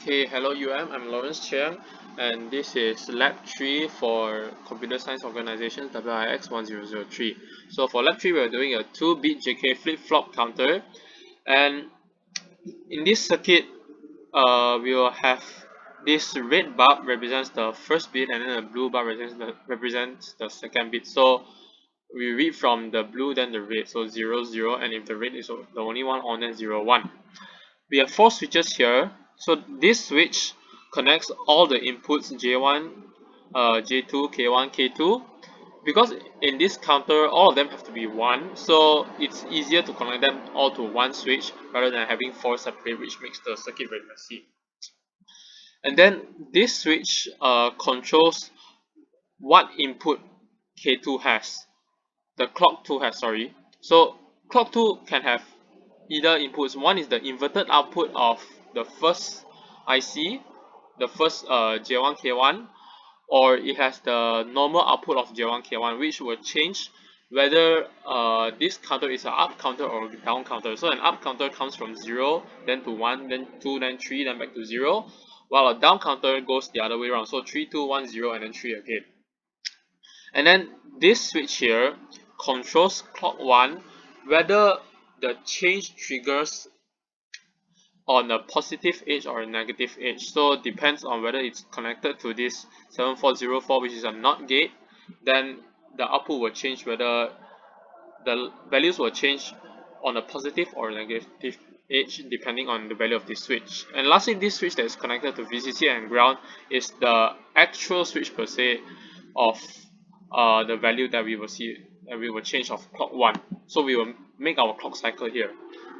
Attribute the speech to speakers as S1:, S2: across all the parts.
S1: Okay, hello I'm Lawrence Chiang, and this is Lab 3 for Computer Science Organization WIX 1003. So for Lab 3, we're doing a 2-bit JK flip-flop counter, and in this circuit, we will have this red bar represents the first bit, and then the blue bar represents the second bit. So we read from the blue, then the red, so 0, 0, and if the red is the only one on, then 0, 1. We have 4 switches here. So this switch connects all the inputs J1, J2, K1, K2. Because in this counter, all of them have to be 1, so it's easier to connect them all to one switch rather than having 4 separate, which makes the circuit very messy. And then this switch controls what input K2 has. The clock 2 has, sorry. So clock 2 can have either inputs. One is the inverted output of the first IC, the first J1 K1, or it has the normal output of J1 K1, which will change whether this counter is an up counter or a down counter. So an up counter comes from 0, then to 1, then 2, then 3, then back to 0, while a down counter goes the other way around. So 3, 2, 1, 0, and then 3 again. And then this switch here controls clock 1 whether the change triggers on a positive edge or a negative edge. So it depends on whether it's connected to this 7404, which is a NOT gate. Then the output will change, whether the values will change on a positive or negative edge depending on the value of this switch. And lastly, this switch that is connected to VCC and ground is the actual switch per se of the value that we will see, and we will change of clock 1. So we will make our clock cycle here.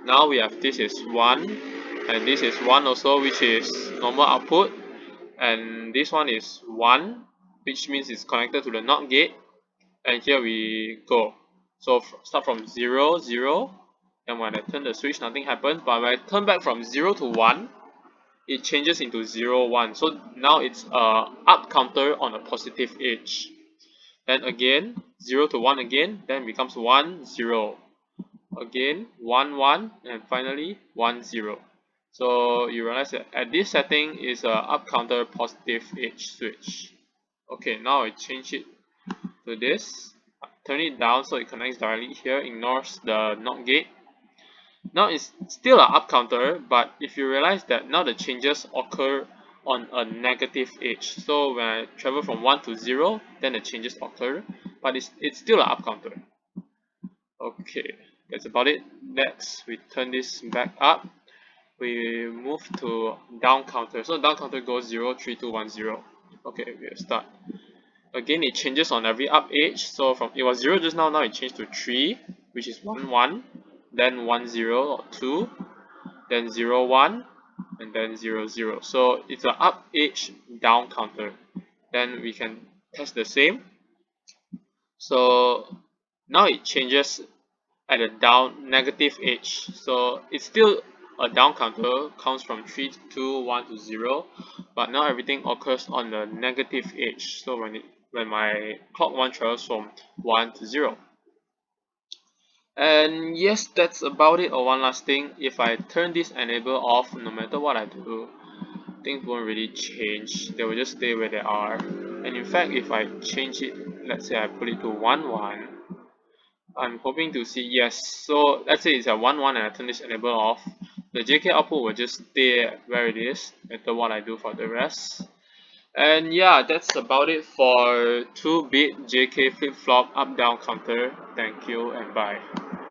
S1: Now we have this is 1, and this is 1 also, which is normal output, and this one is 1, which means it's connected to the NOT gate, and here we go. So start from 0, 0, and when I turn the switch, nothing happens, but when I turn back from 0 to 1, it changes into 0, 1. So now it's a up counter on a positive edge. Then again 0 to 1 again, then becomes 1, 0, again 1, 1, and finally 1, 0. So you realize that at this setting is a up counter positive edge switch. Okay, now I change it to this, turn it down so it connects directly here, ignores the NOT gate. Now it's still an up counter, but if you realize that now the changes occur on a negative edge. So when I travel from 1 to 0, then the changes occur, but it's still an up counter. Okay, that's about it. Next, we turn this back up. We move to down counter. So down counter goes 0, 3, 2, 1, 0. Okay, we'll start. Again, it changes on every up edge. So from it was 0 just now, now it changed to 3, which is 1, 1, then 1, 0 or 2, then 0, 1, and then 0, 0. So it's an up edge down counter. Then we can test the same. So now it changes at a down negative edge. So it's still a down counter, counts from 3 to 2, 1 to 0, but now everything occurs on the negative edge. So when my clock 1 travels from 1 to 0. And yes, that's about it. Or one last thing, if I turn this enable off, no matter what I do, things won't really change. They will just stay where they are. And in fact, if I change it, let's say I put it to 1, 1, I'm hoping to see yes. So let's say it's a 1, 1 and I turn this enable off. The JK output will just stay where it is, no matter what I do for the rest. And yeah, that's about it for 2-bit JK flip-flop up-down counter. Thank you and bye.